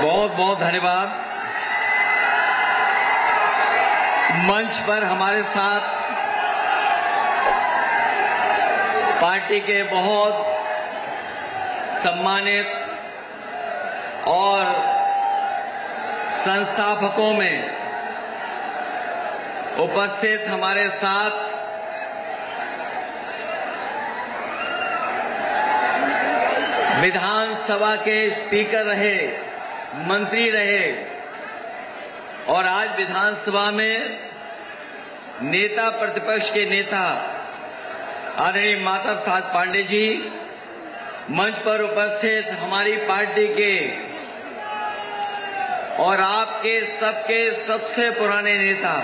बहुत बहुत धन्यवाद। मंच पर हमारे साथ पार्टी के बहुत सम्मानित और संस्थापकों में उपस्थित हमारे साथ विधानसभा के स्पीकर रहे, मंत्री रहे और आज विधानसभा में नेता प्रतिपक्ष के नेता आदरणीय माता प्रसाद पांडे जी, मंच पर उपस्थित हमारी पार्टी के और आपके सबके सबसे पुराने नेता,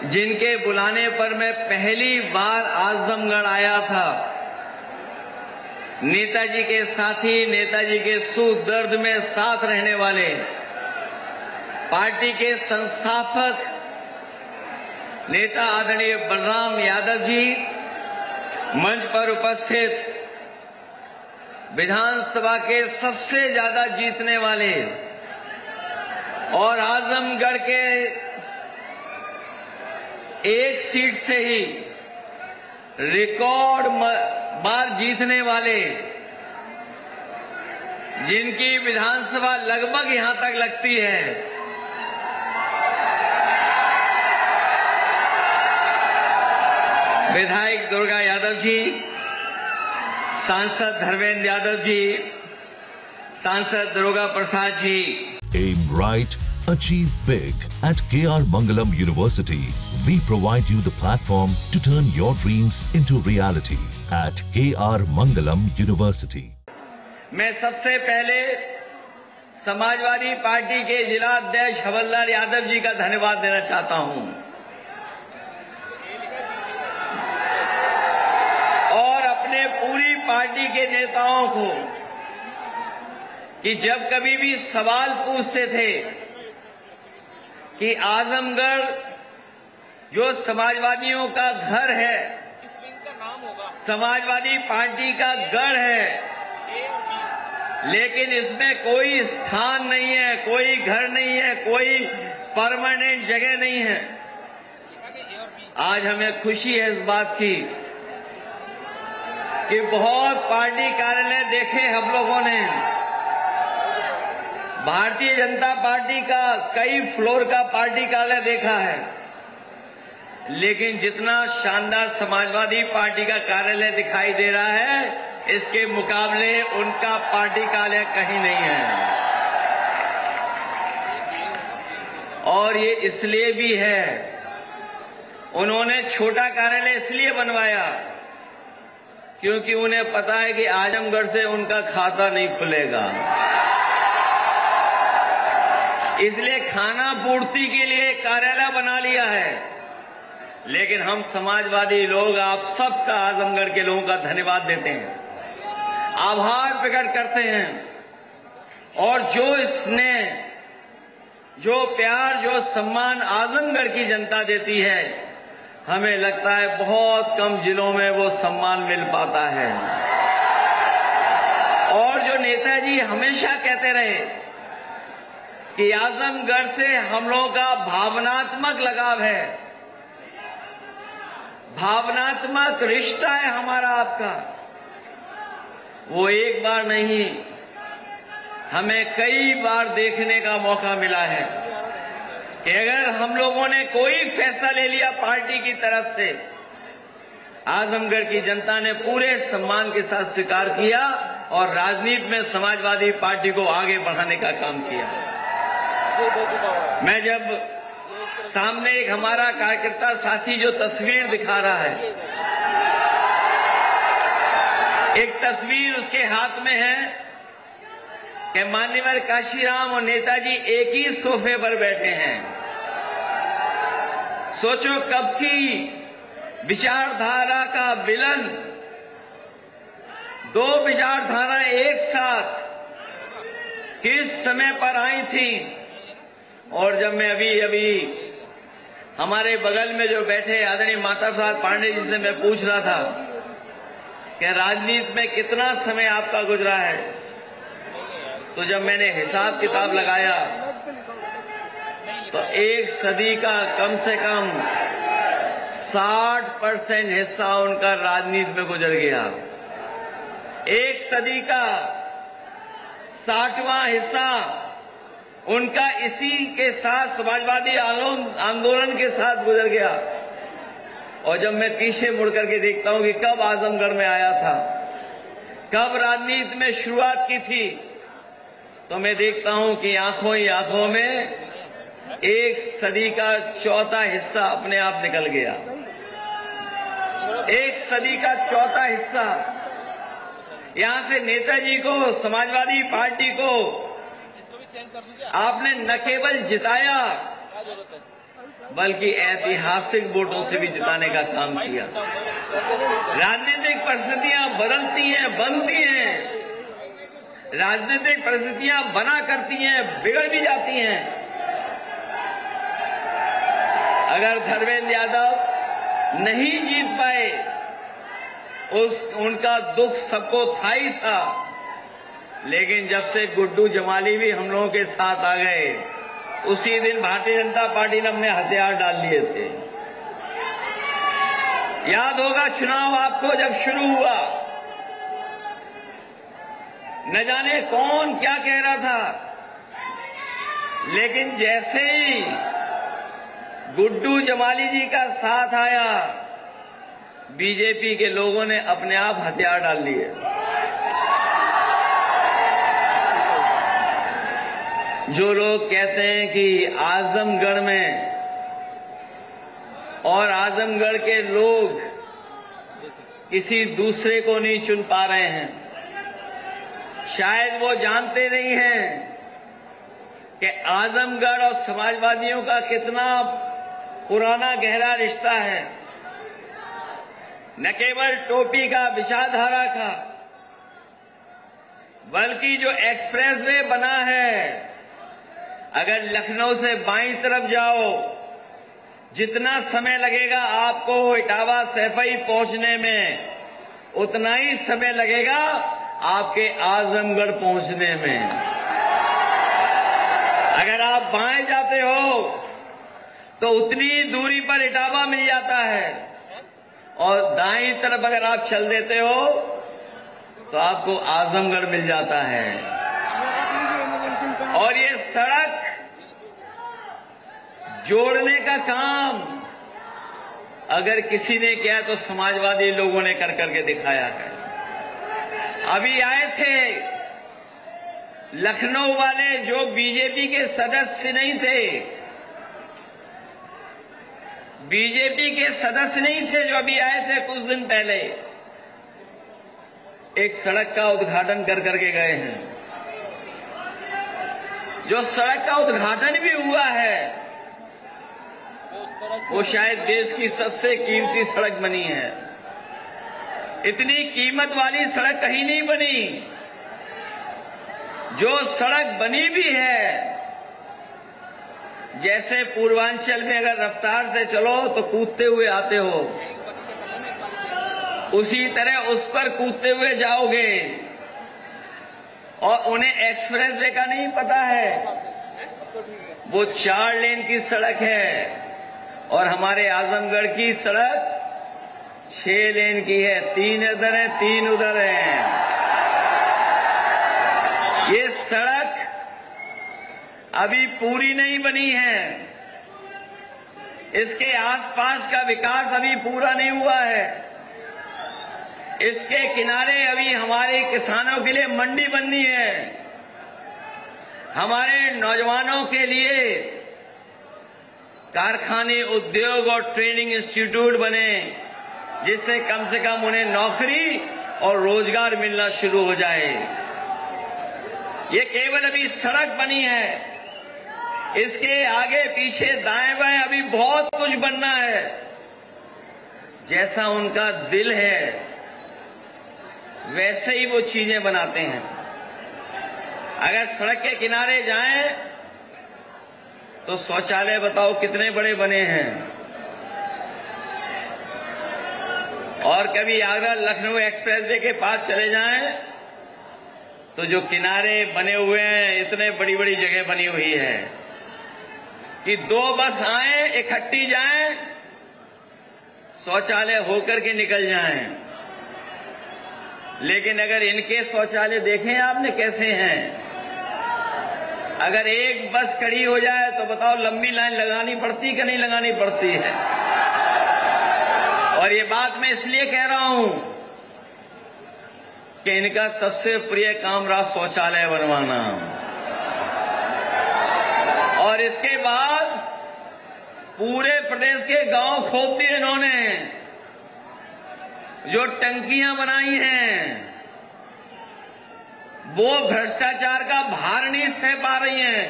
जिनके बुलाने पर मैं पहली बार आजमगढ़ आया था, नेताजी के साथी, नेताजी के सुख दर्द में साथ रहने वाले पार्टी के संस्थापक नेता आदरणीय बलराम यादव जी, मंच पर उपस्थित विधानसभा के सबसे ज्यादा जीतने वाले और आजमगढ़ के एक सीट से ही रिकॉर्ड बार जीतने वाले, जिनकी विधानसभा लगभग यहां तक लगती है, विधायक दुर्गा यादव जी, सांसद धर्मेंद्र यादव जी, सांसद Durga Prasad ji. Aim right, achieve big. At KR Mangalam University, we provide you the platform to turn your dreams into reality. At KR Mangalam University. मैं सबसे पहले समाजवादी पार्टी के जिला अध्यक्ष हवलदार यादव जी का धन्यवाद देना चाहता हूं और अपने पूरी पार्टी के नेताओं को कि जब कभी भी सवाल पूछते थे कि आजमगढ़ जो समाजवादियों का घर है, समाजवादी पार्टी का गढ़ है, लेकिन इसमें कोई स्थान नहीं है, कोई घर नहीं है, कोई परमानेंट जगह नहीं है। आज हमें खुशी है इस बात की कि बहुत पार्टी कार्यालय देखे हम लोगों ने, भारतीय जनता पार्टी का कई फ्लोर का पार्टी कार्यालय देखा है, लेकिन जितना शानदार समाजवादी पार्टी का कार्यालय दिखाई दे रहा है, इसके मुकाबले उनका पार्टी कार्यालय कहीं नहीं है। और ये इसलिए भी है, उन्होंने छोटा कार्यालय इसलिए बनवाया क्योंकि उन्हें पता है कि आजमगढ़ से उनका खाता नहीं खुलेगा, इसलिए खाना पूर्ति के लिए कार्यालय बना लिया है। लेकिन हम समाजवादी लोग आप सबका, आजमगढ़ के लोगों का धन्यवाद देते हैं, आभार प्रकट करते हैं और जो स्नेह, जो प्यार, जो सम्मान आजमगढ़ की जनता देती है, हमें लगता है बहुत कम जिलों में वो सम्मान मिल पाता है। और जो नेताजी हमेशा कहते रहे कि आजमगढ़ से हम लोगों का भावनात्मक लगाव है, भावनात्मक रिश्ता है हमारा आपका, वो एक बार नहीं, हमें कई बार देखने का मौका मिला है कि अगर हम लोगों ने कोई फैसला ले लिया पार्टी की तरफ से, आजमगढ़ की जनता ने पूरे सम्मान के साथ स्वीकार किया और राजनीति में समाजवादी पार्टी को आगे बढ़ाने का काम किया। मैं जब सामने एक हमारा कार्यकर्ता साथी जो तस्वीर दिखा रहा है, एक तस्वीर उसके हाथ में है कि मान्यवर काशीराम और नेताजी एक ही सोफे पर बैठे हैं। सोचो कब की विचारधारा का विलन, दो विचारधारा एक साथ किस समय पर आई थी। और जब मैं अभी हमारे बगल में जो बैठे आदरणीय माता प्रसाद पांडे जी से मैं पूछ रहा था कि राजनीति में कितना समय आपका गुजरा है, तो जब मैंने हिसाब किताब लगाया तो एक सदी का कम से कम 60% हिस्सा उनका राजनीति में गुजर गया। एक सदी का 60वां हिस्सा उनका इसी के साथ समाजवादी आंदोलन के साथ गुजर गया। और जब मैं पीछे मुड़ करके देखता हूं कि कब आजमगढ़ में आया था, कब राजनीति में शुरुआत की थी, तो मैं देखता हूं कि आंखों ही आंखों में एक सदी का चौथा हिस्सा अपने आप निकल गया। एक सदी का चौथा हिस्सा यहां से नेताजी को, समाजवादी पार्टी को आपने न केवल जिताया बल्कि ऐतिहासिक वोटों से भी जिताने का काम किया। राजनीतिक परिस्थितियां बदलती हैं, बनती हैं, राजनीतिक परिस्थितियां बना करती हैं, बिगड़ भी जाती हैं। अगर धर्मेंद्र यादव नहीं जीत पाए, उनका दुख सबको था ही था, लेकिन जब से गुड्डू जमाली भी हम लोगों के साथ आ गए, उसी दिन भारतीय जनता पार्टी ने अपने हथियार डाल लिए थे। याद होगा चुनाव आपको जब शुरू हुआ, न जाने कौन क्या कह रहा था, लेकिन जैसे ही गुड्डू जमाली जी का साथ आया, बीजेपी के लोगों ने अपने आप हथियार डाल लिए। जो लोग कहते हैं कि आजमगढ़ में और आजमगढ़ के लोग किसी दूसरे को नहीं चुन पा रहे हैं, शायद वो जानते नहीं हैं कि आजमगढ़ और समाजवादियों का कितना पुराना गहरा रिश्ता है। न केवल टोपी का, विचारधारा का, बल्कि जो एक्सप्रेस वे बना है, अगर लखनऊ से बाईं तरफ जाओ, जितना समय लगेगा आपको इटावा सैफई पहुंचने में, उतना ही समय लगेगा आपके आजमगढ़ पहुंचने में। अगर आप बाएं जाते हो तो उतनी दूरी पर इटावा मिल जाता है, और दाईं तरफ अगर आप चल देते हो तो आपको आजमगढ़ मिल जाता है। और ये सड़क जोड़ने का काम अगर किसी ने किया तो समाजवादी लोगों ने कर करके दिखाया है। अभी आए थे लखनऊ वाले जो बीजेपी के सदस्य नहीं थे, बीजेपी के सदस्य नहीं थे, जो अभी आए थे कुछ दिन पहले, एक सड़क का उद्घाटन कर करके गए हैं। जो सड़क का उद्घाटन भी हुआ है वो शायद देश की सबसे कीमती सड़क बनी है। इतनी कीमत वाली सड़क कहीं नहीं बनी। जो सड़क बनी भी है, जैसे पूर्वांचल में अगर रफ्तार से चलो तो कूदते हुए आते हो, उसी तरह उस पर कूदते हुए जाओगे। और उन्हें एक्सप्रेस वे का नहीं पता है, वो 4 लेन की सड़क है, और हमारे आजमगढ़ की सड़क 6 लेन की है। 3 इधर है, 3 उधर है। ये सड़क अभी पूरी नहीं बनी है, इसके आसपास का विकास अभी पूरा नहीं हुआ है। इसके किनारे अभी हमारे किसानों के लिए मंडी बननी है, हमारे नौजवानों के लिए कारखाने, उद्योग और ट्रेनिंग इंस्टीट्यूट बने, जिससे कम से कम उन्हें नौकरी और रोजगार मिलना शुरू हो जाए। ये केवल अभी सड़क बनी है, इसके आगे पीछे दाएं बाएं अभी बहुत कुछ बनना है। जैसा उनका दिल है वैसे ही वो चीजें बनाते हैं। अगर सड़क के किनारे जाएं तो शौचालय बताओ कितने बड़े बने हैं। और कभी आगरा लखनऊ एक्सप्रेसवे के पास चले जाएं तो जो किनारे बने हुए हैं, इतने बड़ी बड़ी जगह बनी हुई है कि 2 बस आए, इकट्ठी जाएं, शौचालय होकर के निकल जाएं। लेकिन अगर इनके शौचालय देखें आपने कैसे हैं, अगर एक बस खड़ी हो जाए तो बताओ लंबी लाइन लगानी पड़ती कि नहीं लगानी पड़ती है। और ये बात मैं इसलिए कह रहा हूं कि इनका सबसे प्रिय काम रहा शौचालय बनवाना। और इसके बाद पूरे प्रदेश के गांव खोद दिए इन्होंने, जो टंकियां बनाई हैं वो भ्रष्टाचार का भार नहीं सह पा रही हैं।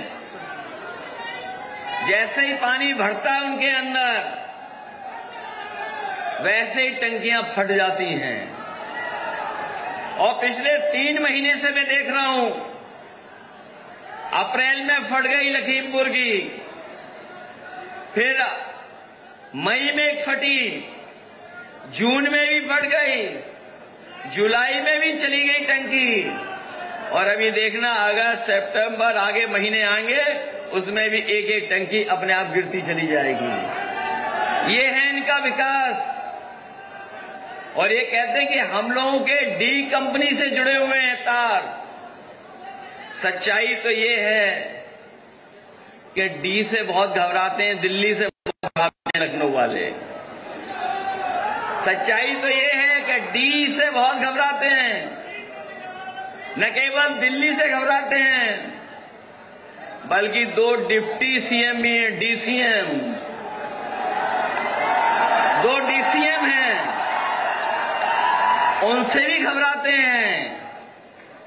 जैसे ही पानी भरता है उनके अंदर, वैसे ही टंकियां फट जाती हैं। और पिछले 3 महीने से मैं देख रहा हूं, अप्रैल में फट गई लखीमपुर की, फिर मई में एक फटी, जून में भी फट गई, जुलाई में भी चली गई टंकी, और अभी देखना अगस्त सितंबर आगे महीने आएंगे, उसमें भी एक एक टंकी अपने आप गिरती चली जाएगी। ये है इनका विकास। और ये कहते हैं कि हम लोगों के डी कंपनी से जुड़े हुए हैं तार। सच्चाई तो ये है कि डी से बहुत घबराते हैं, दिल्ली से बहुत घबराते हैं लखनऊ वाले। सच्चाई तो ये है कि डी से बहुत घबराते हैं, न केवल दिल्ली से घबराते हैं, बल्कि 2 डिप्टी सीएम भी हैं, डीसीएम, 2 डीसीएम हैं, उनसे भी घबराते हैं।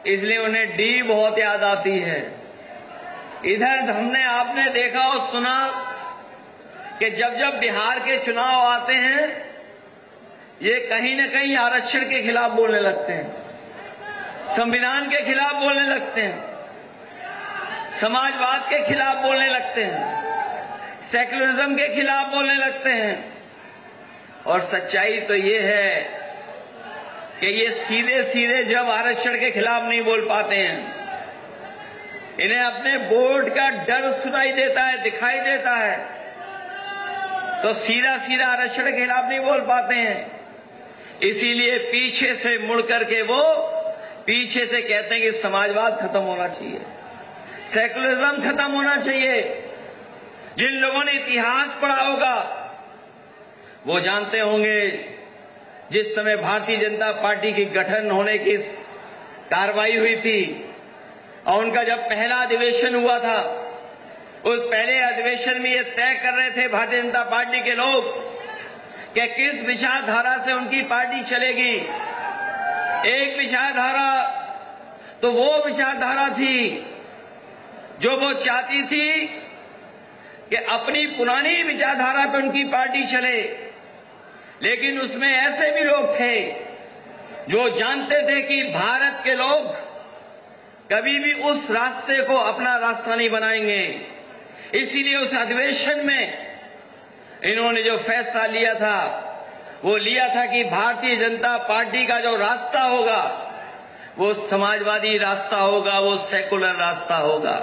इसलिए उन्हें डी बहुत याद आती है। इधर हमने आपने देखा और सुना कि जब जब बिहार के चुनाव आते हैं, ये कहीं न कहीं आरक्षण के खिलाफ बोलने लगते हैं, संविधान के खिलाफ बोलने लगते हैं, समाजवाद के खिलाफ बोलने लगते हैं, सेक्युलरिज्म के खिलाफ बोलने लगते हैं। और सच्चाई तो ये है कि ये सीधे सीधे जब आरक्षण के खिलाफ नहीं बोल पाते हैं, इन्हें अपने वोट का डर सुनाई देता है, दिखाई देता है, तो सीधा सीधा आरक्षण के खिलाफ नहीं बोल पाते हैं। इसीलिए पीछे से मुड़ करके वो पीछे से कहते हैं कि समाजवाद खत्म होना चाहिए, सेकुलरिज्म खत्म होना चाहिए। जिन लोगों ने इतिहास पढ़ा होगा वो जानते होंगे, जिस समय भारतीय जनता पार्टी की गठन होने की कार्रवाई हुई थी और उनका जब पहला अधिवेशन हुआ था, उस पहले अधिवेशन में ये तय कर रहे थे भारतीय जनता पार्टी के लोग कि किस विचारधारा से उनकी पार्टी चलेगी। एक विचारधारा तो वो विचारधारा थी जो वो चाहती थी कि अपनी पुरानी विचारधारा पे उनकी पार्टी चले, लेकिन उसमें ऐसे भी लोग थे जो जानते थे कि भारत के लोग कभी भी उस रास्ते को अपना रास्ता नहीं बनाएंगे। इसीलिए उस अधिवेशन में इन्होंने जो फैसला लिया था वो लिया था कि भारतीय जनता पार्टी का जो रास्ता होगा वो समाजवादी रास्ता होगा, वो सेकुलर रास्ता होगा।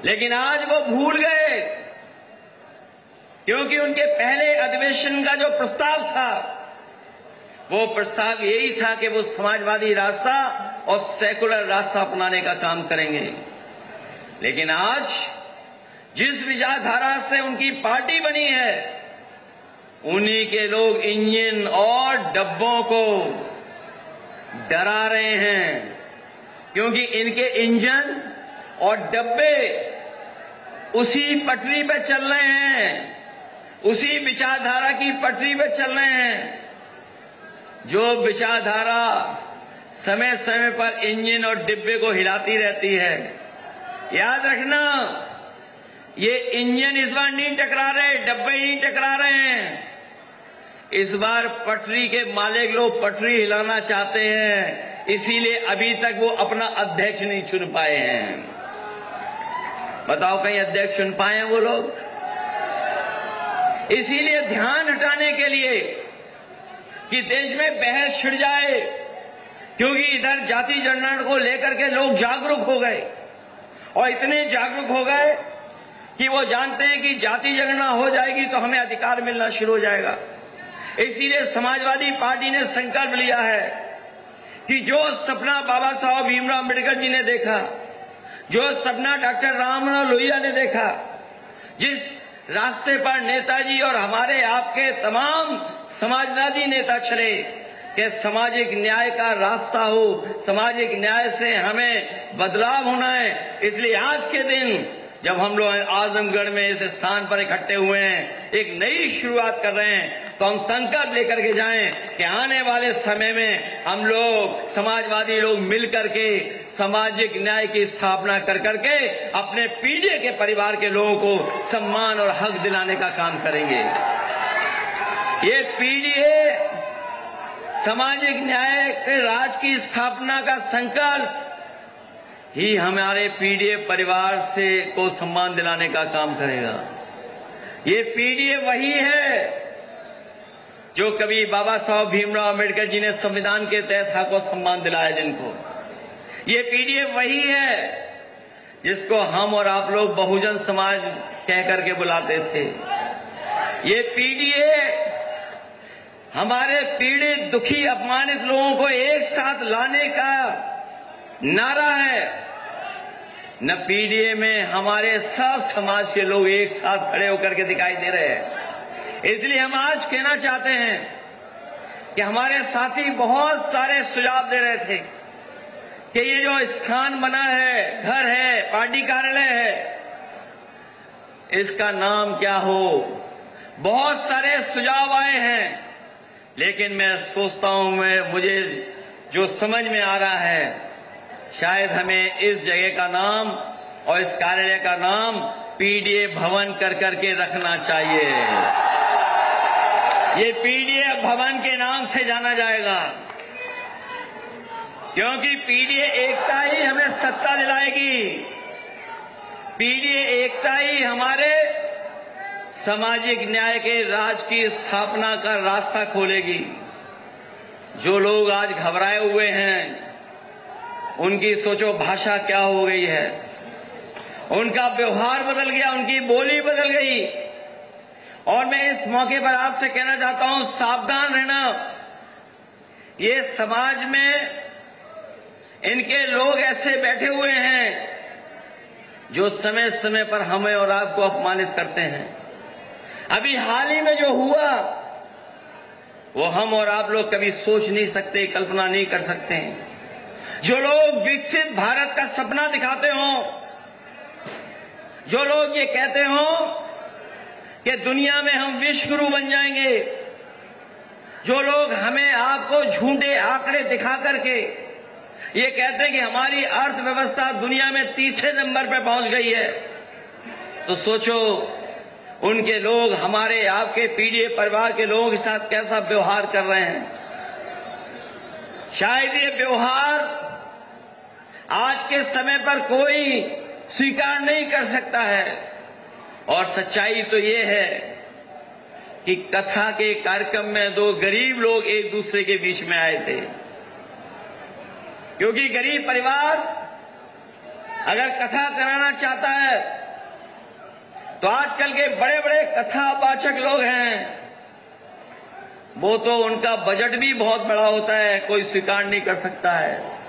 लेकिन आज वो भूल गए, क्योंकि उनके पहले अधिवेशन का जो प्रस्ताव था वो प्रस्ताव यही था कि वो समाजवादी रास्ता और सेकुलर रास्ता अपनाने का काम करेंगे। लेकिन आज जिस विचारधारा से उनकी पार्टी बनी है, उन्हीं के लोग इंजन और डब्बों को डरा रहे हैं, क्योंकि इनके इंजन और डब्बे उसी पटरी पे चल रहे हैं, उसी विचारधारा की पटरी पे चल रहे हैं जो विचारधारा समय समय पर इंजन और डिब्बे को हिलाती रहती है। याद रखना, ये इंजन इस बार नहीं टकरा रहे, डब्बे नहीं टकरा रहे हैं। इस बार पटरी के मालिक लोग पटरी हिलाना चाहते हैं, इसीलिए अभी तक वो अपना अध्यक्ष नहीं चुन पाए हैं। बताओ कहीं अध्यक्ष चुन पाए हैं वो लोग? इसीलिए ध्यान हटाने के लिए कि देश में बहस छिड़ जाए, क्योंकि इधर जाति जनगणना को लेकर के लोग जागरूक हो गए और इतने जागरूक हो गए कि वो जानते हैं कि जाति जनगणना हो जाएगी तो हमें अधिकार मिलना शुरू हो जाएगा। इसीलिए समाजवादी पार्टी ने संकल्प लिया है कि जो सपना बाबा साहब भीमराव अम्बेडकर जी ने देखा, जो सपना डॉक्टर राममनोहर लोहिया ने देखा, जिस रास्ते पर नेताजी और हमारे आपके तमाम समाजवादी नेता चले कि सामाजिक न्याय का रास्ता हो, सामाजिक न्याय से हमें बदलाव होना है। इसलिए आज के दिन जब हम लोग आजमगढ़ में इस स्थान पर इकट्ठे हुए हैं, एक नई शुरुआत कर रहे हैं, तो हम संकल्प लेकर के जाएं कि आने वाले समय में हम लोग समाजवादी लोग मिलकर के सामाजिक न्याय की स्थापना कर करके अपने पीढ़ी के परिवार के लोगों को सम्मान और हक दिलाने का काम करेंगे। ये पीढ़ी सामाजिक न्याय के राज की स्थापना का संकल्प ही हमारे पीढ़ी परिवार से को सम्मान दिलाने का काम करेगा। ये पीढ़ी वही है जो कभी बाबा साहब भीमराव अम्बेडकर जी ने संविधान के तहत हक और सम्मान दिलाया जिनको। ये पीढ़ी वही है जिसको हम और आप लोग बहुजन समाज कह करके बुलाते थे। ये पीढ़ी हमारे पीड़ित, दुखी, अपमानित लोगों को एक साथ लाने का नारा है। न पीढ़ी में हमारे सब समाज के लोग एक साथ खड़े होकर के दिखाई दे रहे हैं। इसलिए हम आज कहना चाहते हैं कि हमारे साथी बहुत सारे सुझाव दे रहे थे कि ये जो स्थान बना है, घर है, पार्टी कार्यालय है, इसका नाम क्या हो। बहुत सारे सुझाव आए हैं, लेकिन मैं सोचता हूं मुझे जो समझ में आ रहा है, शायद हमें इस जगह का नाम और इस कार्यालय का नाम पीडीए भवन कर करके रखना चाहिए। ये पीडीए भवन के नाम से जाना जाएगा, क्योंकि पीडीए एकता ही हमें सत्ता दिलाएगी। पीडीए एकता ही हमारे सामाजिक न्याय के राज की स्थापना का रास्ता खोलेगी। जो लोग आज घबराए हुए हैं, उनकी सोचो भाषा क्या हो गई है, उनका व्यवहार बदल गया, उनकी बोली बदल गई। और मैं इस मौके पर आपसे कहना चाहता हूं, सावधान रहना। ये समाज में इनके लोग ऐसे बैठे हुए हैं जो समय समय पर हमें और आपको अपमानित करते हैं। अभी हाल ही में जो हुआ वो हम और आप लोग कभी सोच नहीं सकते, कल्पना नहीं कर सकते हैं। जो लोग विकसित भारत का सपना दिखाते हों, जो लोग ये कहते हों कि दुनिया में हम विश्व गुरु बन जाएंगे, जो लोग हमें आपको झूठे आंकड़े दिखा करके ये कहते हैं कि हमारी अर्थव्यवस्था दुनिया में तीसरे नंबर पर पहुंच गई है, तो सोचो उनके लोग हमारे आपके पीढ़ी परिवार के लोगों के साथ कैसा व्यवहार कर रहे हैं। शायद ये व्यवहार आज के समय पर कोई स्वीकार नहीं कर सकता है। और सच्चाई तो ये है कि कथा के कार्यक्रम में दो गरीब लोग एक दूसरे के बीच में आए थे, क्योंकि गरीब परिवार अगर कथा कराना चाहता है तो आजकल के बड़े बड़े कथावाचक लोग हैं, वो तो उनका बजट भी बहुत बड़ा होता है, कोई स्वीकार नहीं कर सकता है।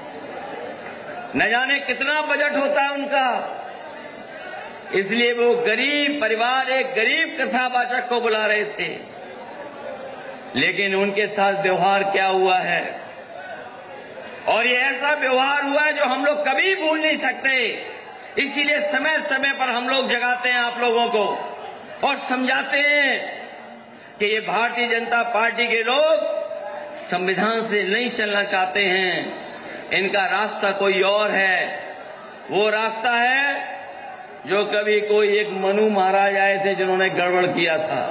न जाने कितना बजट होता है उनका। इसलिए वो गरीब परिवार एक गरीब कथावाचक को बुला रहे थे, लेकिन उनके साथ व्यवहार क्या हुआ है, और ये ऐसा व्यवहार हुआ है जो हम लोग कभी भूल नहीं सकते। इसीलिए समय समय पर हम लोग जगाते हैं आप लोगों को और समझाते हैं कि ये भारतीय जनता पार्टी के लोग संविधान से नहीं चलना चाहते हैं, इनका रास्ता कोई और है। वो रास्ता है जो कभी कोई एक मनु महाराज आए थे जिन्होंने गड़बड़ किया था,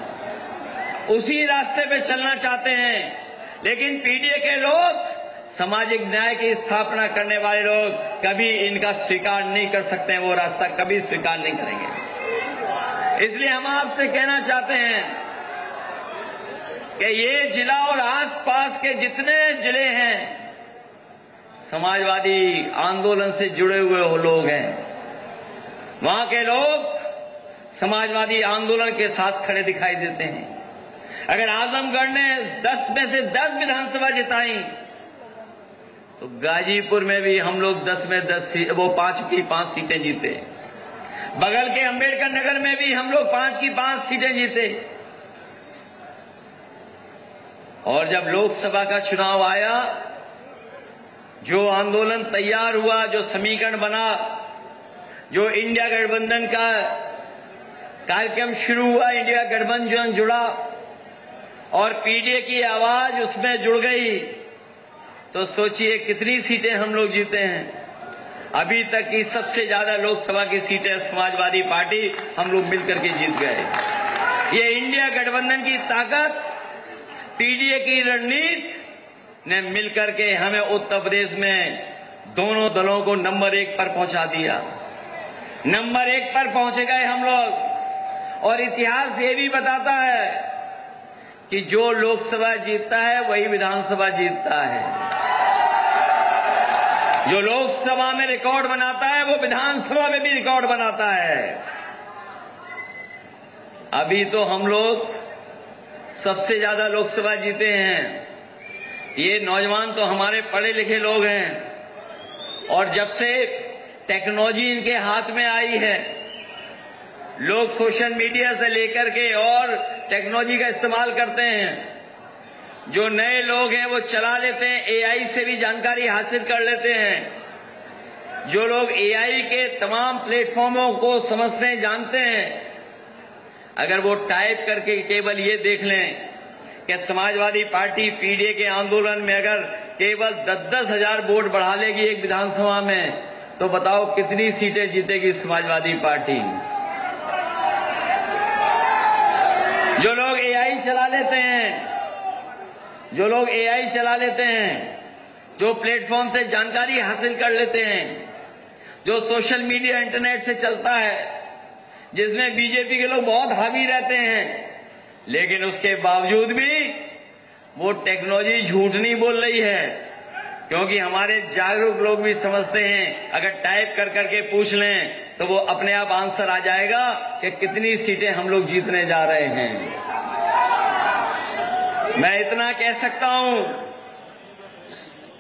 उसी रास्ते पे चलना चाहते हैं। लेकिन पीडीए के लोग, सामाजिक न्याय की स्थापना करने वाले लोग, कभी इनका स्वीकार नहीं कर सकते हैं, वो रास्ता कभी स्वीकार नहीं करेंगे। इसलिए हम आपसे कहना चाहते हैं कि ये जिला और आसपास के जितने जिले हैं, समाजवादी आंदोलन से जुड़े हुए लोग हैं। वहां के लोग समाजवादी आंदोलन के साथ खड़े दिखाई देते हैं। अगर आजमगढ़ ने 10 में से 10 विधानसभा जिताई तो गाजीपुर में भी हम लोग 10 में 10 वो 5 की 5 सीटें जीते। बगल के अंबेडकर नगर में भी हम लोग 5 की 5 सीटें जीते। और जब लोकसभा का चुनाव आया, जो आंदोलन तैयार हुआ, जो समीकरण बना, जो इंडिया गठबंधन का कार्यक्रम शुरू हुआ, इंडिया गठबंधन जुड़ा और पीडीए की आवाज उसमें जुड़ गई, तो सोचिए कितनी सीटें हम लोग जीते हैं। अभी तक की सबसे ज्यादा लोकसभा की सीटें समाजवादी पार्टी हम लोग मिलकर के जीत गए। ये इंडिया गठबंधन की ताकत, पीडीए की रणनीति ने मिलकर के हमें उत्तर प्रदेश में दोनों दलों को नंबर 1 पर पहुंचा दिया। नंबर 1 पर पहुंच गए हम लोग। और इतिहास ये भी बताता है कि जो लोकसभा जीतता है वही विधानसभा जीतता है। जो लोकसभा में रिकॉर्ड बनाता है वो विधानसभा में भी रिकॉर्ड बनाता है। अभी तो हम लोग सबसे ज्यादा लोकसभा जीते हैं। ये नौजवान तो हमारे पढ़े लिखे लोग हैं और जब से टेक्नोलॉजी इनके हाथ में आई है, लोग सोशल मीडिया से लेकर के और टेक्नोलॉजी का इस्तेमाल करते हैं। जो नए लोग हैं वो चला लेते हैं, एआई से भी जानकारी हासिल कर लेते हैं। जो लोग एआई के तमाम प्लेटफॉर्मों को समझते हैं, जानते हैं, अगर वो टाइप करके केवल ये देख लें कि समाजवादी पार्टी पीडीए के आंदोलन में अगर केवल 10-10 हजार वोट बढ़ा लेगी एक विधानसभा में, तो बताओ कितनी सीटें जीतेगी समाजवादी पार्टी। जो लोग एआई चला लेते हैं, जो लोग एआई चला लेते हैं, जो प्लेटफॉर्म से जानकारी हासिल कर लेते हैं, जो सोशल मीडिया इंटरनेट से चलता है, जिसमें बीजेपी के लोग बहुत हावी रहते हैं, लेकिन उसके बावजूद भी वो टेक्नोलॉजी झूठ नहीं बोल रही है, क्योंकि हमारे जागरूक लोग भी समझते हैं अगर टाइप कर करके पूछ लें तो वो अपने आप आंसर आ जाएगा कि कितनी सीटें हम लोग जीतने जा रहे हैं। मैं इतना कह सकता हूं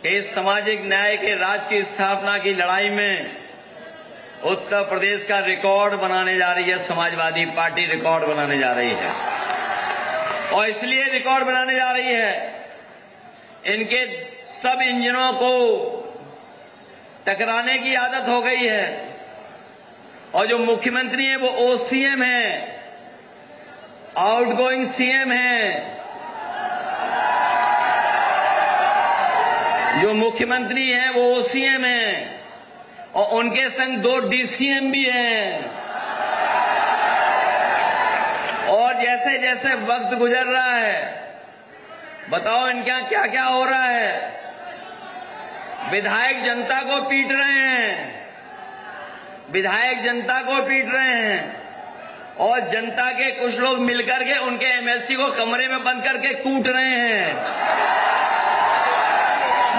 कि इस सामाजिक न्याय के राज की स्थापना की लड़ाई में उत्तर प्रदेश का रिकॉर्ड बनाने जा रही है समाजवादी पार्टी, रिकॉर्ड बनाने जा रही है। और इसलिए रिकॉर्ड बनाने जा रही है, इनके सब इंजनों को टकराने की आदत हो गई है। और जो मुख्यमंत्री है वो ओसीएम है, आउटगोइंग सीएम है। जो मुख्यमंत्री हैं वो ओसीएम हैं और उनके संग 2 डीसीएम भी हैं। और जैसे जैसे वक्त गुजर रहा है, बताओ इनके यहां क्या क्या हो रहा है। विधायक जनता को पीट रहे हैं, विधायक जनता को पीट रहे हैं और जनता के कुछ लोग मिलकर के उनके एमएलसी को कमरे में बंद करके कूट रहे हैं।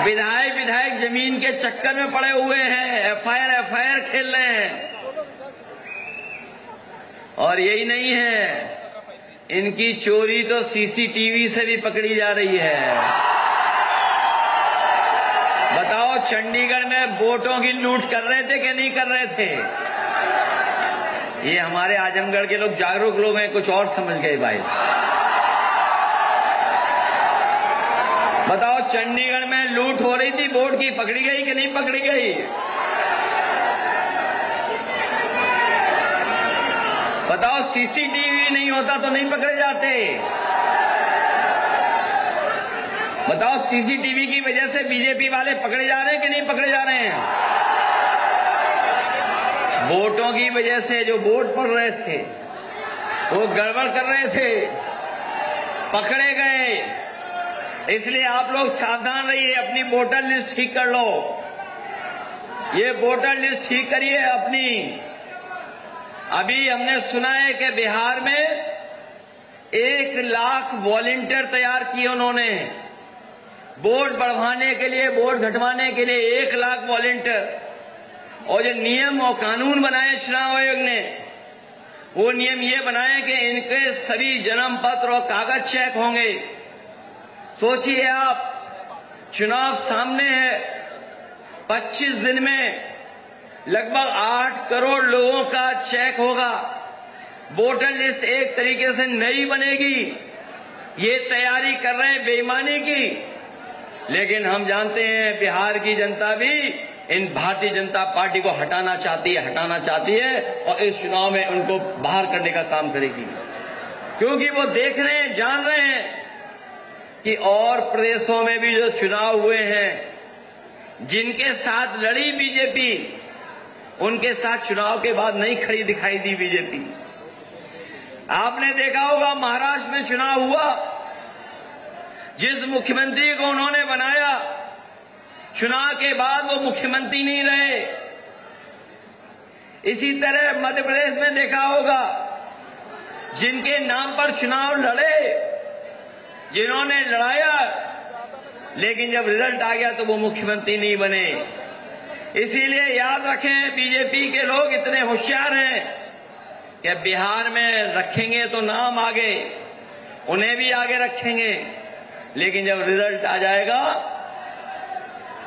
विधायक जमीन के चक्कर में पड़े हुए हैं, एफआईआर खेल रहे हैं। और यही नहीं है, इनकी चोरी तो सीसीटीवी से भी पकड़ी जा रही है। बताओ चंडीगढ़ में वोटों की लूट कर रहे थे कि नहीं कर रहे थे? ये हमारे आजमगढ़ के लोग जागरूक लोग हैं, कुछ और समझ गए भाई। बताओ चंडीगढ़ में लूट हो रही थी, वोट की पकड़ी गई कि नहीं पकड़ी गई? बताओ सीसीटीवी नहीं होता तो नहीं पकड़े जाते? बताओ सीसीटीवी की वजह से बीजेपी वाले पकड़े जा रहे हैं कि नहीं पकड़े जा रहे हैं? वोटों की वजह से जो वोट पड़ रहे थे वो गड़बड़ कर रहे थे, पकड़े गए। इसलिए आप लोग सावधान रहिए, अपनी वोटर लिस्ट ठीक कर लो। ये वोटर लिस्ट ठीक करिए अपनी। अभी हमने सुना है कि बिहार में 1 लाख वॉलंटियर तैयार किए उन्होंने, वोट बढ़वाने के लिए, वोट घटवाने के लिए 1 लाख वॉलेंटियर, और जो नियम और कानून बनाए चुनाव आयोग ने, वो नियम ये बनाए कि इनके सभी जन्म पत्र और कागज चेक होंगे। सोचिए आप, चुनाव सामने है, 25 दिन में लगभग 8 करोड़ लोगों का चेक होगा। वोटर लिस्ट एक तरीके से नई बनेगी। ये तैयारी कर रहे हैं बेईमानी की, लेकिन हम जानते हैं बिहार की जनता भी इन भारतीय जनता पार्टी को हटाना चाहती है और इस चुनाव में उनको बाहर करने का काम करेगी, क्योंकि वो देख रहे हैं, जान रहे हैं कि और प्रदेशों में भी जो चुनाव हुए हैं, जिनके साथ लड़ी बीजेपी, उनके साथ चुनाव के बाद नहीं खड़ी दिखाई दी बीजेपी। आपने देखा होगा महाराष्ट्र में चुनाव हुआ, जिस मुख्यमंत्री को उन्होंने बनाया, चुनाव के बाद वो मुख्यमंत्री नहीं रहे। इसी तरह मध्य प्रदेश में देखा होगा, जिनके नाम पर चुनाव लड़े, जिन्होंने लड़ाया, लेकिन जब रिजल्ट आ गया तो वो मुख्यमंत्री नहीं बने। इसीलिए याद रखें, बीजेपी के लोग इतने होशियार हैं कि बिहार में रखेंगे तो नाम आगे, उन्हें भी आगे रखेंगे, लेकिन जब रिजल्ट आ जाएगा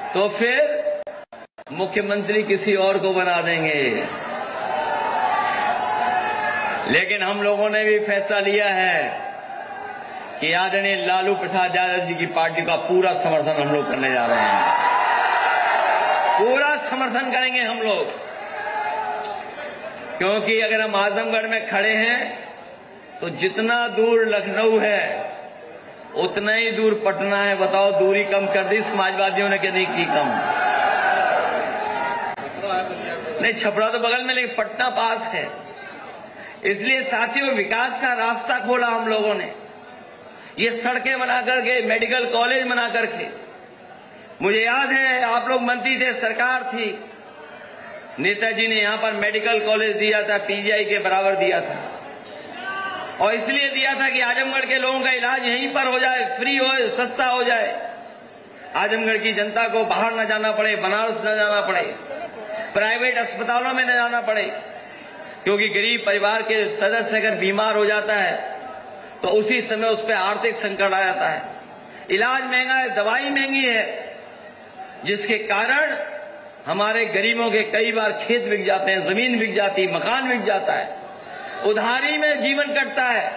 तो फिर मुख्यमंत्री किसी और को बना देंगे। लेकिन हम लोगों ने भी फैसला लिया है कि आदरणीय लालू प्रसाद यादव जी की पार्टी का पूरा समर्थन हम लोग करने जा रहे हैं। पूरा समर्थन करेंगे हम लोग, क्योंकि अगर हम आजमगढ़ में खड़े हैं तो जितना दूर लखनऊ है उतना ही दूर पटना है। बताओ, दूरी कम कर दी समाजवादियों ने कि नहीं की कम? नहीं, छपरा तो बगल में, लेकिन पटना पास है। इसलिए साथियों, विकास का रास्ता खोला हम लोगों ने, ये सड़कें बना करके, मेडिकल कॉलेज बना करके। मुझे याद है, आप लोग मंत्री थे, सरकार थी, नेताजी ने यहां पर मेडिकल कॉलेज दिया था, पीजीआई के बराबर दिया था, और इसलिए दिया था कि आजमगढ़ के लोगों का इलाज यहीं पर हो जाए, फ्री हो, सस्ता हो जाए। आजमगढ़ की जनता को बाहर न जाना पड़े, बनारस न जाना पड़े, प्राइवेट अस्पतालों में न जाना पड़े, क्योंकि गरीब परिवार के सदस्य अगर बीमार हो जाता है तो उसी समय उस पर आर्थिक संकट आ जाता है। इलाज महंगा है, दवाई महंगी है, जिसके कारण हमारे गरीबों के कई बार खेत बिक जाते हैं, जमीन बिक जाती है, मकान बिक जाता है, उधारी में जीवन कटता है।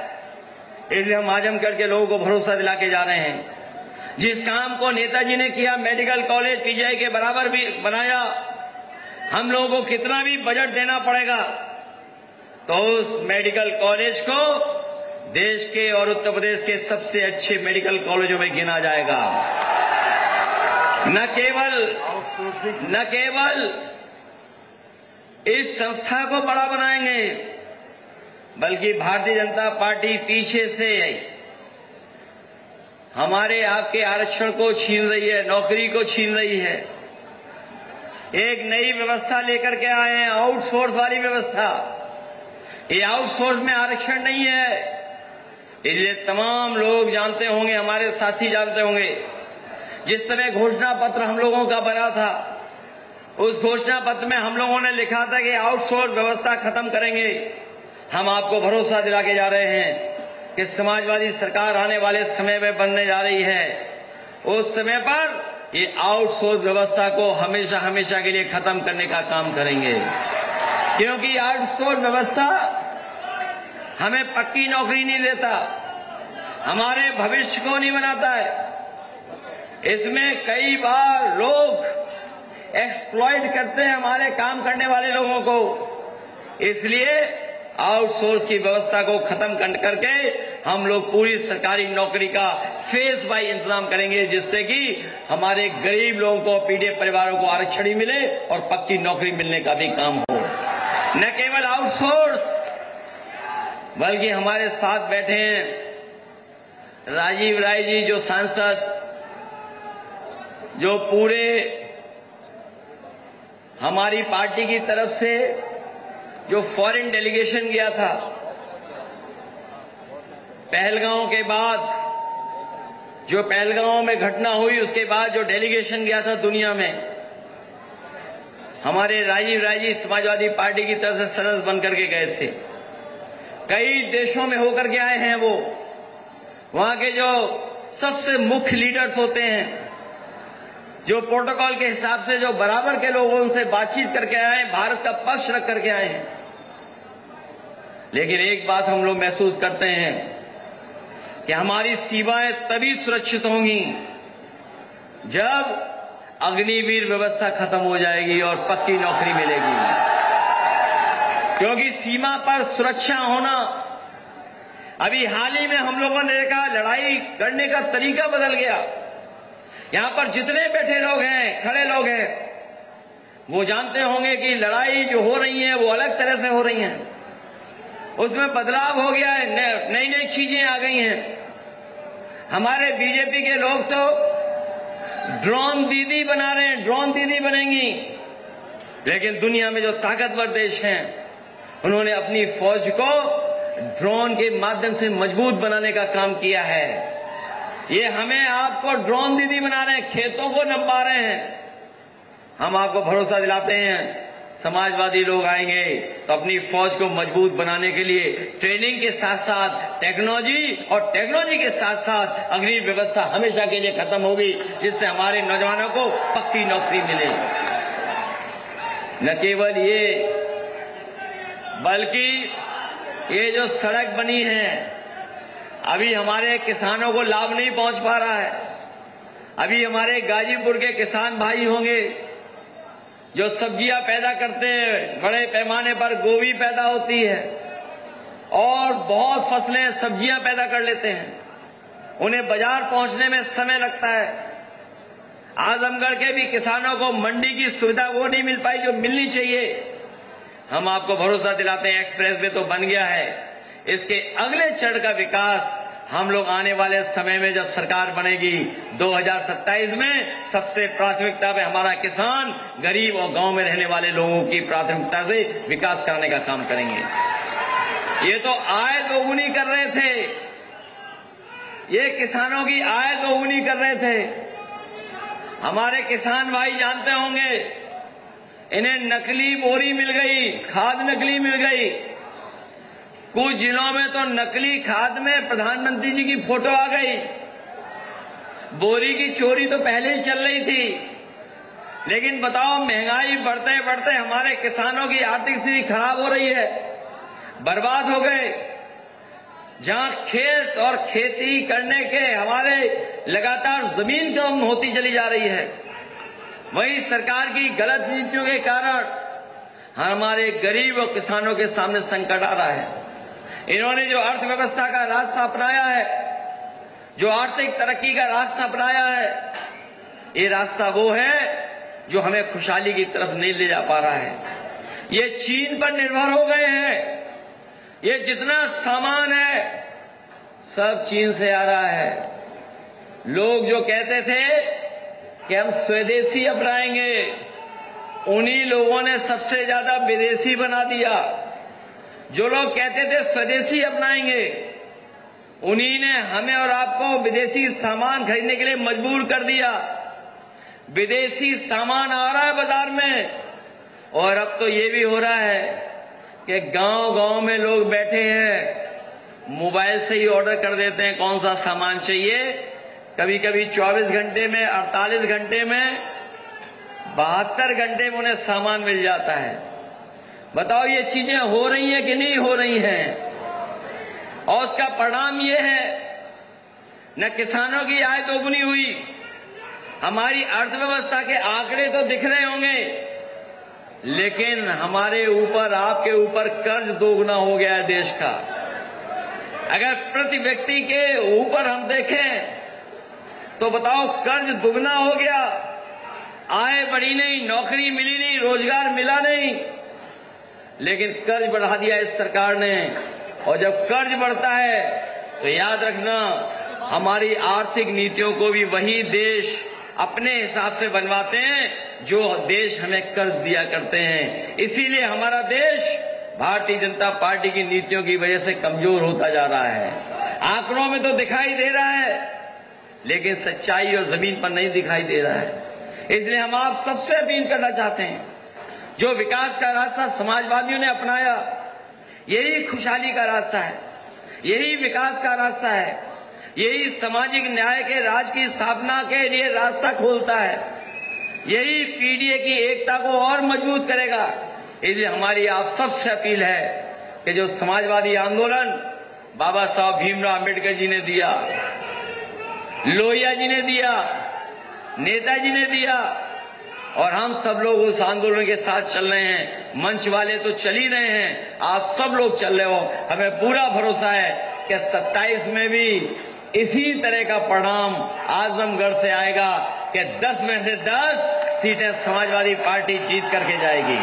इसलिए हम आजमगढ़ के लोगों को भरोसा दिला के जा रहे हैं। जिस काम को नेताजी ने किया, मेडिकल कॉलेज पीजीआई के बराबर भी बनाया, हम लोगों को कितना भी बजट देना पड़ेगा तो उस मेडिकल कॉलेज को देश के और उत्तर प्रदेश के सबसे अच्छे मेडिकल कॉलेजों में गिना जाएगा। न केवल इस संस्था को बड़ा बनाएंगे, बल्कि भारतीय जनता पार्टी पीछे से हमारे आपके आरक्षण को छीन रही है, नौकरी को छीन रही है। एक नई व्यवस्था लेकर के आए हैं, आउटसोर्स वाली व्यवस्था। ये आउटसोर्स में आरक्षण नहीं है, इसलिए तमाम लोग जानते होंगे, हमारे साथी जानते होंगे, जिस समय घोषणा पत्र हम लोगों का बना था, उस घोषणा पत्र में हम लोगों ने लिखा था कि आउटसोर्स व्यवस्था खत्म करेंगे। हम आपको भरोसा दिला के जा रहे हैं कि समाजवादी सरकार आने वाले समय में बनने जा रही है, उस समय पर ये आउटसोर्स व्यवस्था को हमेशा हमेशा के लिए खत्म करने का काम करेंगे, क्योंकि आउटसोर्स व्यवस्था हमें पक्की नौकरी नहीं देता, हमारे भविष्य को नहीं बनाता है। इसमें कई बार लोग एक्सप्लॉइट करते हैं हमारे काम करने वाले लोगों को। इसलिए आउटसोर्स की व्यवस्था को खत्म करके हम लोग पूरी सरकारी नौकरी का फेज बाय इंतजाम करेंगे, जिससे कि हमारे गरीब लोगों को, पीड़ित परिवारों को आरक्षण ही मिले और पक्की नौकरी मिलने का भी काम हो। न केवल आउटसोर्स, बल्कि हमारे साथ बैठे हैं राजीव राय जी, जो सांसद, जो पूरे हमारी पार्टी की तरफ से जो फॉरेन डेलीगेशन गया था, पहलगांव के बाद जो पहलगांव में घटना हुई उसके बाद जो डेलीगेशन गया था दुनिया में, हमारे राजीव राजी समाजवादी पार्टी की तरफ से सदस्य बनकर के गए थे। कई देशों में होकर के आए हैं वो। वहां के जो सबसे मुख्य लीडर्स होते हैं, जो प्रोटोकॉल के हिसाब से जो बराबर के लोग उनसे बातचीत करके आए, भारत का पक्ष रख करके आए हैं। लेकिन एक बात हम लोग महसूस करते हैं कि हमारी सीमाएं तभी सुरक्षित होंगी जब अग्निवीर व्यवस्था खत्म हो जाएगी और पक्की नौकरी मिलेगी। क्योंकि सीमा पर सुरक्षा होना, अभी हाल ही में हम लोगों ने देखा लड़ाई करने का तरीका बदल गया। यहां पर जितने बैठे लोग हैं, खड़े लोग हैं, वो जानते होंगे कि लड़ाई जो हो रही है वो अलग तरह से हो रही हैं। उसमें बदलाव हो गया है, नई नई चीजें आ गई हैं। हमारे बीजेपी के लोग तो ड्रोन दीदी बना रहे हैं, ड्रोन दीदी बनेंगी। लेकिन दुनिया में जो ताकतवर देश हैं, उन्होंने अपनी फौज को ड्रोन के माध्यम से मजबूत बनाने का काम किया है। ये हमें आपको ड्रोन दीदी बना रहे हैं, खेतों को नपा रहे हैं। हम आपको भरोसा दिलाते हैं, समाजवादी लोग आएंगे तो अपनी फौज को मजबूत बनाने के लिए ट्रेनिंग के साथ साथ टेक्नोलॉजी, और टेक्नोलॉजी के साथ साथ अग्नि व्यवस्था हमेशा के लिए खत्म होगी, जिससे हमारे नौजवानों को पक्की नौकरी मिले। न केवल ये, बल्कि ये जो सड़क बनी है, अभी हमारे किसानों को लाभ नहीं पहुंच पा रहा है। अभी हमारे गाजीपुर के किसान भाई होंगे जो सब्जियां पैदा करते हैं, बड़े पैमाने पर गोभी पैदा होती है और बहुत फसलें सब्जियां पैदा कर लेते हैं। उन्हें बाजार पहुंचने में समय लगता है। आजमगढ़ के भी किसानों को मंडी की सुविधा वो नहीं मिल पाई जो मिलनी चाहिए। हम आपको भरोसा दिलाते हैं, एक्सप्रेस वे तो बन गया है, इसके अगले चरण का विकास हम लोग आने वाले समय में जब सरकार बनेगी 2027 में, सबसे प्राथमिकता पे हमारा किसान, गरीब और गांव में रहने वाले लोगों की प्राथमिकता से विकास करने का काम करेंगे। ये तो आय दोगुनी कर रहे थे, ये किसानों की आय दोगुनी कर रहे थे। हमारे किसान भाई जानते होंगे, इन्हें नकली बोरी मिल गई, खाद नकली मिल गई। कुछ जिलों में तो नकली खाद में प्रधानमंत्री जी की फोटो आ गई। बोरी की चोरी तो पहले ही चल रही थी। लेकिन बताओ, महंगाई बढ़ते बढ़ते हमारे किसानों की आर्थिक स्थिति खराब हो रही है, बर्बाद हो गए। जहां खेत और खेती करने के हमारे लगातार जमीन कम होती चली जा रही है, वहीं सरकार की गलत नीतियों के कारण हमारे गरीब और किसानों के सामने संकट आ रहा है। इन्होंने जो अर्थव्यवस्था का रास्ता अपनाया है, जो आर्थिक तरक्की का रास्ता अपनाया है, ये रास्ता वो है जो हमें खुशहाली की तरफ नहीं ले जा पा रहा है। ये चीन पर निर्भर हो गए हैं। ये जितना सामान है सब चीन से आ रहा है। लोग जो कहते थे कि हम स्वदेशी अपनाएंगे, उन्हीं लोगों ने सबसे ज्यादा विदेशी बना दिया। जो लोग कहते थे स्वदेशी अपनाएंगे, उन्हीं ने हमें और आपको विदेशी सामान खरीदने के लिए मजबूर कर दिया। विदेशी सामान आ रहा है बाजार में, और अब तो ये भी हो रहा है कि गांव-गांव में लोग बैठे हैं, मोबाइल से ही ऑर्डर कर देते हैं कौन सा सामान चाहिए। कभी कभी 24 घंटे में, 48 घंटे में, 72 घंटे में उन्हें सामान मिल जाता है। बताओ, ये चीजें हो रही हैं कि नहीं हो रही हैं? और उसका परिणाम ये है, न किसानों की आय दोगुनी हुई, हमारी अर्थव्यवस्था के आंकड़े तो दिख रहे होंगे, लेकिन हमारे ऊपर, आपके ऊपर कर्ज दोगुना हो गया है देश का। अगर प्रति व्यक्ति के ऊपर हम देखें तो बताओ, कर्ज दुगना हो गया, आय बढ़ी नहीं, नौकरी मिली नहीं, रोजगार मिला नहीं, लेकिन कर्ज बढ़ा दिया इस सरकार ने। और जब कर्ज बढ़ता है तो याद रखना, हमारी आर्थिक नीतियों को भी वही देश अपने हिसाब से बनवाते हैं जो देश हमें कर्ज दिया करते हैं। इसीलिए हमारा देश भारतीय जनता पार्टी की नीतियों की वजह से कमजोर होता जा रहा है। आंकड़ों में तो दिखाई दे रहा है लेकिन सच्चाई और जमीन पर नहीं दिखाई दे रहा है। इसलिए हम आप सबसे अपील करना चाहते हैं, जो विकास का रास्ता समाजवादियों ने अपनाया, यही खुशहाली का रास्ता है, यही विकास का रास्ता है, यही सामाजिक न्याय के राज की स्थापना के लिए रास्ता खोलता है, यही पीडीए की एकता को और मजबूत करेगा। इसलिए हमारी आप सबसे अपील है कि जो समाजवादी आंदोलन बाबा साहब भीमराव अम्बेडकर जी ने दिया, लोहिया जी ने दिया, नेताजी ने दिया, और हम सब लोग उस आंदोलन के साथ चल रहे हैं। मंच वाले तो चल ही रहे हैं, आप सब लोग चल रहे हो। हमें पूरा भरोसा है कि 27 में भी इसी तरह का परिणाम आजमगढ़ से आएगा कि 10 में से 10 सीटें समाजवादी पार्टी जीत करके जाएगी।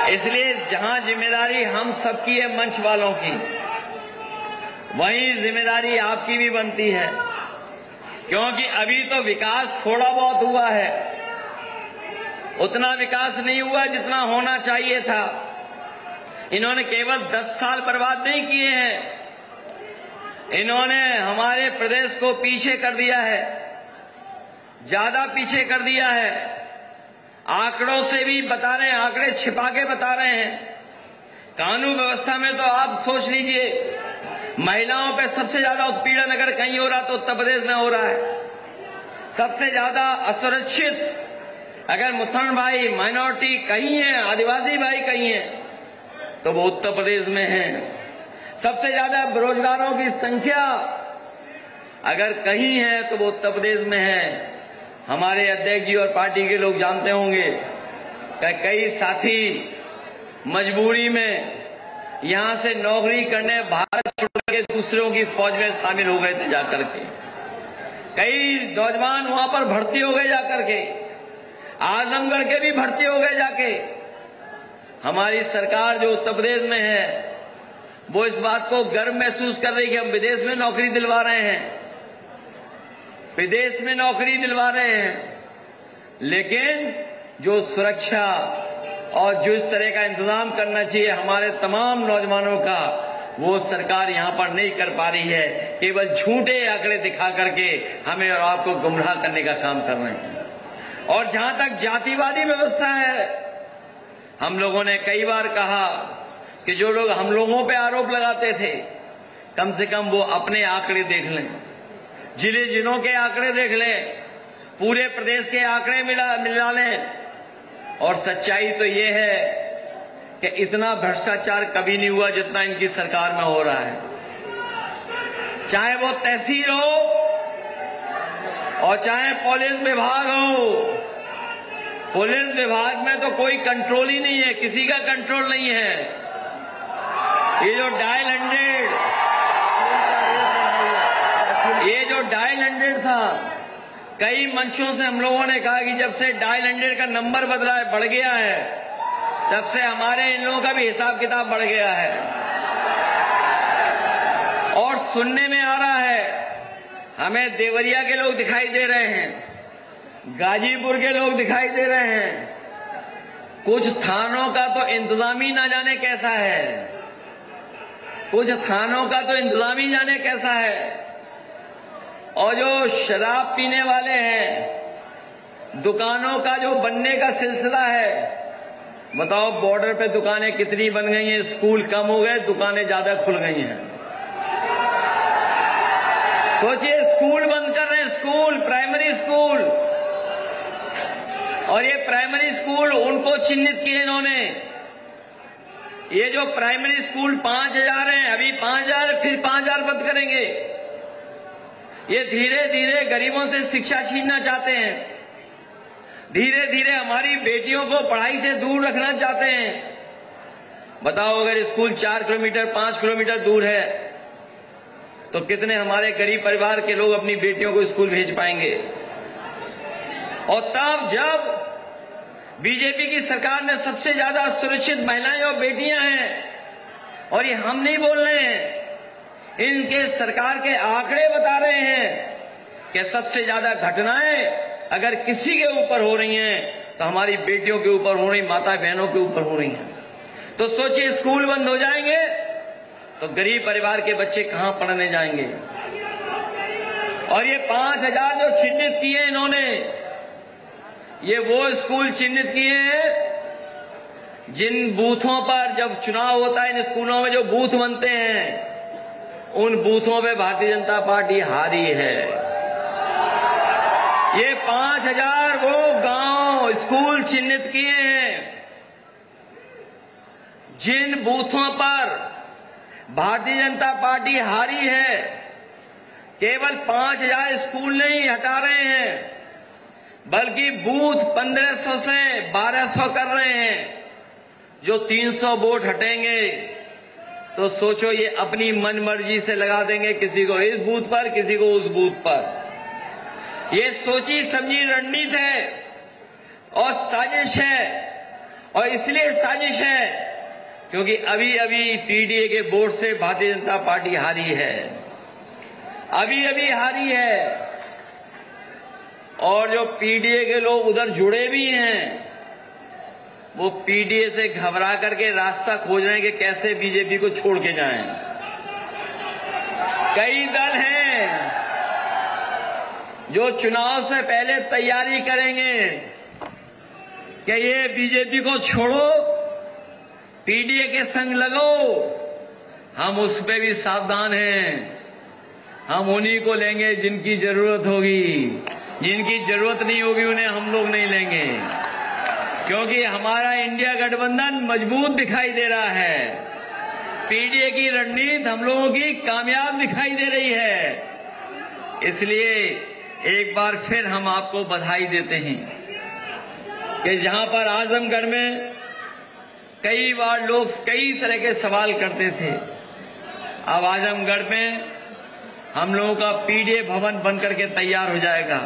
इसलिए जहां जिम्मेदारी हम सबकी है मंच वालों की, वहीं जिम्मेदारी आपकी भी बनती है, क्योंकि अभी तो विकास थोड़ा बहुत हुआ है, उतना विकास नहीं हुआ जितना होना चाहिए था। इन्होंने केवल 10 साल बर्बाद नहीं किए हैं, इन्होंने हमारे प्रदेश को पीछे कर दिया है, ज्यादा पीछे कर दिया है। आंकड़ों से भी बता रहे हैं, आंकड़े छिपा के बता रहे हैं। कानून व्यवस्था में तो आप सोच लीजिए, महिलाओं पे सबसे ज्यादा उत्पीड़न अगर कहीं हो रहा तो उत्तर प्रदेश में हो रहा है। सबसे ज्यादा असुरक्षित अगर मुसलमान भाई, माइनॉरिटी कहीं है, आदिवासी भाई कहीं है, तो वो उत्तर प्रदेश में है। सबसे ज्यादा बेरोजगारों की संख्या अगर कहीं है तो वो उत्तर प्रदेश में है। हमारे अध्यक्ष जी और पार्टी के लोग जानते होंगे कि कई साथी मजबूरी में यहां से नौकरी करने भारत छोड़ के दूसरों की फौज में शामिल हो गए थे जाकर के। कई नौजवान वहां पर भर्ती हो गए जाकर के, आजमगढ़ के भी भर्ती हो गए जाके। हमारी सरकार जो उत्तर प्रदेश में है वो इस बात को गर्व महसूस कर रही है कि हम विदेश में नौकरी दिलवा रहे हैं, विदेश में नौकरी दिलवा रहे हैं, लेकिन जो सुरक्षा और जो इस तरह का इंतजाम करना चाहिए हमारे तमाम नौजवानों का, वो सरकार यहां पर नहीं कर पा रही है। केवल झूठे आंकड़े दिखा करके हमें और आपको गुमराह करने का काम कर रहे हैं। और जहां तक जातिवादी व्यवस्था है, हम लोगों ने कई बार कहा कि जो लोग हम लोगों पे आरोप लगाते थे, कम से कम वो अपने आंकड़े देख लें, जिलों के आंकड़े देख लें, पूरे प्रदेश के आंकड़े मिला लें। और सच्चाई तो ये है कि इतना भ्रष्टाचार कभी नहीं हुआ जितना इनकी सरकार में हो रहा है। चाहे वो तहसील हो और चाहे पुलिस विभाग हो, पुलिस विभाग में तो कोई कंट्रोल ही नहीं है, किसी का कंट्रोल नहीं है। ये जो डायल 100 था, कई मंचों से हम लोगों ने कहा कि जब से डायल 100 का नंबर बदला है, बढ़ गया है, तब से हमारे इन लोगों का भी हिसाब किताब बढ़ गया है। और सुनने में आ रहा है, हमें देवरिया के लोग दिखाई दे रहे हैं, गाजीपुर के लोग दिखाई दे रहे हैं, कुछ थानों का तो इंतजाम ही ना जाने कैसा है, कुछ थानों का तो इंतजाम ही जाने कैसा है। और जो शराब पीने वाले हैं, दुकानों का जो बनने का सिलसिला है, बताओ बॉर्डर पे दुकानें कितनी बन गई हैं, स्कूल कम हो गए, दुकानें ज्यादा खुल गई हैं। सोचिए, स्कूल बंद कर रहे हैं, स्कूल, प्राइमरी स्कूल, और ये प्राइमरी स्कूल उनको चिन्हित किए इन्होंने। ये जो प्राइमरी स्कूल 5000 हैं, अभी 5000, फिर 5000 बंद करेंगे। ये धीरे धीरे गरीबों से शिक्षा छीनना चाहते हैं, धीरे धीरे हमारी बेटियों को पढ़ाई से दूर रखना चाहते हैं। बताओ, अगर स्कूल 4 किलोमीटर 5 किलोमीटर दूर है तो कितने हमारे गरीब परिवार के लोग अपनी बेटियों को स्कूल भेज पाएंगे। और तब जब बीजेपी की सरकार में सबसे ज्यादा सुरक्षित महिलाएं और बेटियां हैं, और ये हम नहीं बोल रहे हैं, इनके सरकार के आंकड़े बता रहे हैं कि सबसे ज्यादा घटनाएं अगर किसी के ऊपर हो रही हैं तो हमारी बेटियों के ऊपर हो रही, माता बहनों के ऊपर हो रही हैं। तो सोचिए, स्कूल बंद हो जाएंगे तो गरीब परिवार के बच्चे कहां पढ़ने जाएंगे। और ये 5,000 जो चिन्हित किए इन्होंने, ये वो स्कूल चिन्हित किए हैं जिन बूथों पर जब चुनाव होता है, इन स्कूलों में जो बूथ बनते हैं उन बूथों पे भारतीय जनता पार्टी हारी है। ये 5,000 वो गांव स्कूल चिन्हित किए हैं जिन बूथों पर भारतीय जनता पार्टी हारी है। केवल 5,000 स्कूल नहीं हटा रहे हैं, बल्कि बूथ 1,500 से 1,200 कर रहे हैं। जो 300 वोट हटेंगे तो सोचो, ये अपनी मनमर्जी से लगा देंगे, किसी को इस बूथ पर, किसी को उस बूथ पर। ये सोची समझी रणनीति है और साजिश है। और इसलिए साजिश है क्योंकि अभी अभी पीडीए के वोट से भारतीय जनता पार्टी हारी है, अभी अभी हारी है। और जो पीडीए के लोग उधर जुड़े भी हैं, वो पीडीए से घबरा करके रास्ता खोज रहे हैं कि कैसे बीजेपी को छोड़ के जाएं। कई दल हैं जो चुनाव से पहले तैयारी करेंगे कि ये बीजेपी को छोड़ो, पीडीए के संग लगो। हम उस पे भी सावधान हैं। हम उन्हीं को लेंगे जिनकी जरूरत होगी, जिनकी जरूरत नहीं होगी उन्हें हम लोग नहीं लेंगे। क्योंकि हमारा इंडिया गठबंधन मजबूत दिखाई दे रहा है। पीडीए की रणनीति हम लोगों की कामयाब दिखाई दे रही है। इसलिए एक बार फिर हम आपको बधाई देते हैं कि जहां पर आजमगढ़ में कई बार लोग कई तरह के सवाल करते थे, अब आजमगढ़ में हम लोगों का पीडीए भवन बनकर के तैयार हो जाएगा।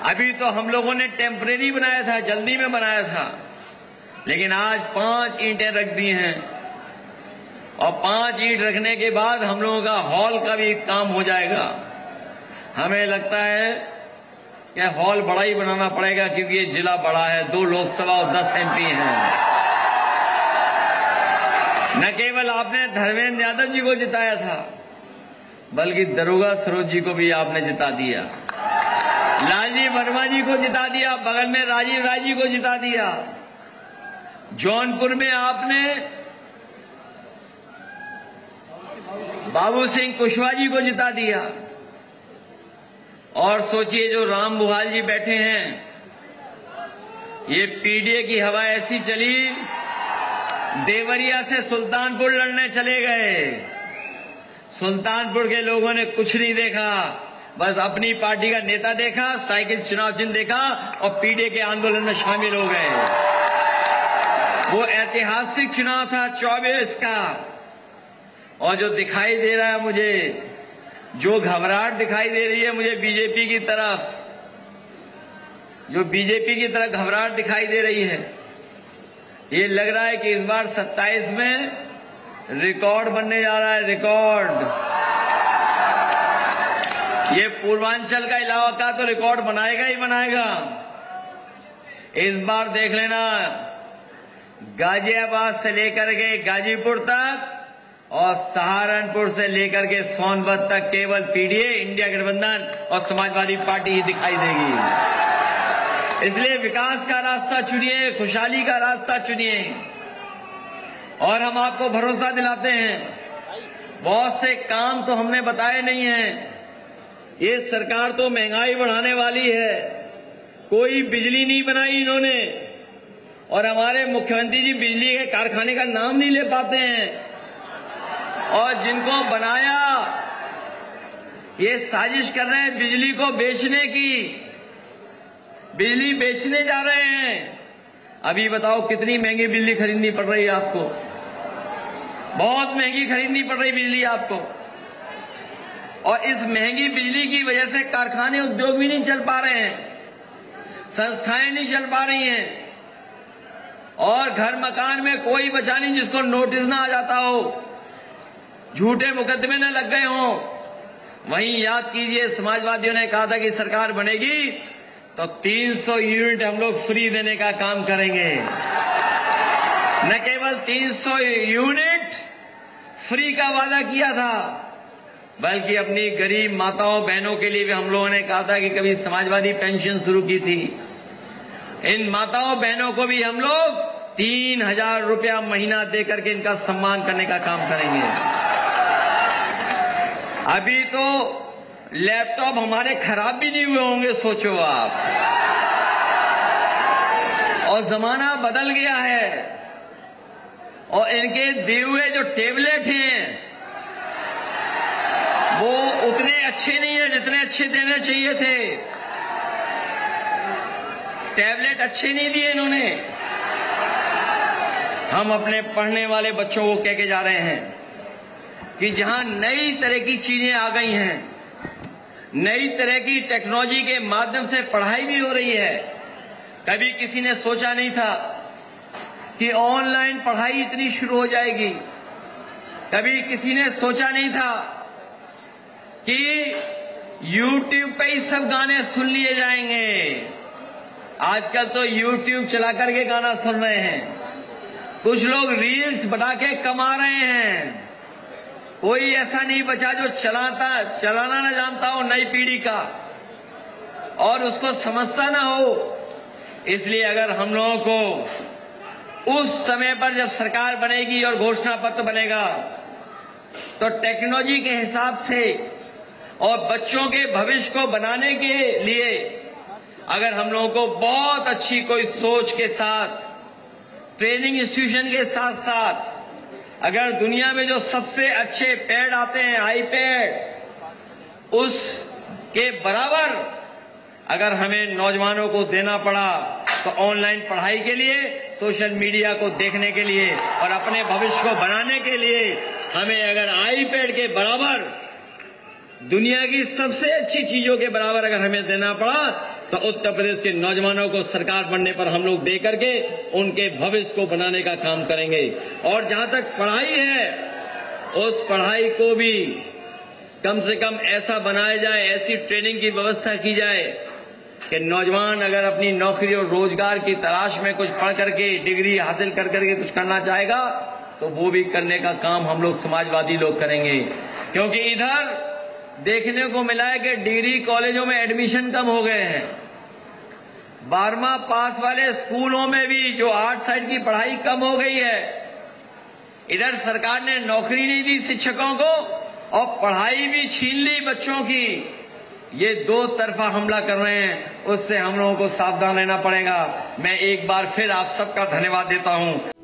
अभी तो हम लोगों ने टेम्परेरी बनाया था, जल्दी में बनाया था, लेकिन आज 5 ईंटें रख दी हैं और 5 ईंट रखने के बाद हम लोगों का हॉल का भी काम हो जाएगा। हमें लगता है कि हॉल बड़ा ही बनाना पड़ेगा क्योंकि ये जिला बड़ा है, 2 लोकसभा और 10 एमपी हैं। न केवल आपने धर्मेंद्र यादव जी को जिताया था, बल्कि दरोगा सरोज जी को भी आपने जिता दिया, लालजी वर्मा जी को जिता दिया, बगल में राजीव राय जी को जिता दिया। जौनपुर में आपने बाबू सिंह कुशवाहा जी को जिता दिया। और सोचिए, जो राम बुहाल जी बैठे हैं, ये पीडीए की हवा ऐसी चली, देवरिया से सुल्तानपुर लड़ने चले गए। सुल्तानपुर के लोगों ने कुछ नहीं देखा, बस अपनी पार्टी का नेता देखा, साइकिल चुनाव चिन्ह देखा और पीडीए के आंदोलन में शामिल हो गए। वो ऐतिहासिक चुनाव था 24 का। और जो दिखाई दे रहा है मुझे, जो घबराहट दिखाई दे रही है मुझे बीजेपी की तरफ, जो बीजेपी की तरफ घबराहट दिखाई दे रही है, ये लग रहा है कि इस बार 27 में रिकॉर्ड बनने जा रहा है, रिकॉर्ड। ये पूर्वांचल का इलाका तो रिकॉर्ड बनाएगा ही बनाएगा। इस बार देख लेना, गाजियाबाद से लेकर के गाजीपुर तक और सहारनपुर से लेकर के सोनभद्र तक केवल पीडीए, इंडिया गठबंधन और समाजवादी पार्टी ही दिखाई देगी। इसलिए विकास का रास्ता चुनिए, खुशहाली का रास्ता चुनिए। और हम आपको भरोसा दिलाते हैं, बहुत से काम तो हमने बताए नहीं हैं। ये सरकार तो महंगाई बढ़ाने वाली है, कोई बिजली नहीं बनाई इन्होंने। और हमारे मुख्यमंत्री जी बिजली के कारखाने का नाम नहीं ले पाते हैं। और जिनको बनाया, ये साजिश कर रहे हैं बिजली को बेचने की, बिजली बेचने जा रहे हैं। अभी बताओ कितनी महंगी बिजली खरीदनी पड़ रही है आपको, बहुत महंगी खरीदनी पड़ रही बिजली आपको। और इस महंगी बिजली की वजह से कारखाने, उद्योग भी नहीं चल पा रहे हैं, संस्थाएं नहीं चल पा रही हैं। और घर मकान में कोई बचा नहीं जिसको नोटिस ना आ जाता हो, झूठे मुकदमे न लग गए हों। वहीं याद कीजिए, समाजवादियों ने कहा था कि सरकार बनेगी तो 300 यूनिट हम लोग फ्री देने का काम करेंगे। न केवल 300 यूनिट फ्री का वादा किया था, बल्कि अपनी गरीब माताओं बहनों के लिए भी हम लोगों ने कहा था कि कभी समाजवादी पेंशन शुरू की थी, इन माताओं बहनों को भी हम लोग 3,000 रुपया महीना देकर के इनका सम्मान करने का काम करेंगे। अभी तो लैपटॉप हमारे खराब भी नहीं हुए होंगे, सोचो आप। और जमाना बदल गया है, और इनके दिए हुए जो टेबलेट हैं वो उतने अच्छे नहीं है जितने अच्छे देने चाहिए थे। टैबलेट अच्छे नहीं दिए इन्होंने। हम अपने पढ़ने वाले बच्चों को कह के जा रहे हैं कि जहां नई तरह की चीजें आ गई हैं, नई तरह की टेक्नोलॉजी के माध्यम से पढ़ाई भी हो रही है। कभी किसी ने सोचा नहीं था कि ऑनलाइन पढ़ाई इतनी शुरू हो जाएगी। कभी किसी ने सोचा नहीं था कि YouTube पे ही सब गाने सुन लिए जाएंगे। आजकल तो YouTube चला करके गाना सुन रहे हैं। कुछ लोग रील्स बना के कमा रहे हैं। कोई ऐसा नहीं बचा जो चलाना न जानता हो नई पीढ़ी का, और उसको समझता ना हो। इसलिए अगर हम लोगों को उस समय पर जब सरकार बनेगी और घोषणा पत्र बनेगा, तो टेक्नोलॉजी के हिसाब से और बच्चों के भविष्य को बनाने के लिए अगर हम लोगों को बहुत अच्छी कोई सोच के साथ, ट्रेनिंग इंस्टीट्यूशन के साथ साथ, अगर दुनिया में जो सबसे अच्छे पैड आते हैं, आईपैड, उसके बराबर अगर हमें नौजवानों को देना पड़ा, तो ऑनलाइन पढ़ाई के लिए, सोशल मीडिया को देखने के लिए और अपने भविष्य को बनाने के लिए हमें अगर आईपैड के बराबर, दुनिया की सबसे अच्छी चीजों के बराबर अगर हमें देना पड़ा, तो उत्तर प्रदेश के नौजवानों को सरकार बनने पर हम लोग दे करके उनके भविष्य को बनाने का काम करेंगे। और जहां तक पढ़ाई है, उस पढ़ाई को भी कम से कम ऐसा बनाया जाए, ऐसी ट्रेनिंग की व्यवस्था की जाए कि नौजवान अगर अपनी नौकरी और रोजगार की तलाश में कुछ पढ़ करके, डिग्री हासिल कर करके कुछ करना चाहेगा, तो वो भी करने का काम हम लोग समाजवादी लोग करेंगे। क्योंकि इधर देखने को मिला है कि डिग्री कॉलेजों में एडमिशन कम हो गए हैं। 12वां पास वाले स्कूलों में भी जो आर्ट साइड की पढ़ाई कम हो गई है। इधर सरकार ने नौकरी नहीं दी शिक्षकों को और पढ़ाई भी छीन ली बच्चों की। ये दो तरफा हमला कर रहे हैं, उससे हम लोगों को सावधान रहना पड़ेगा। मैं एक बार फिर आप सबका धन्यवाद देता हूं।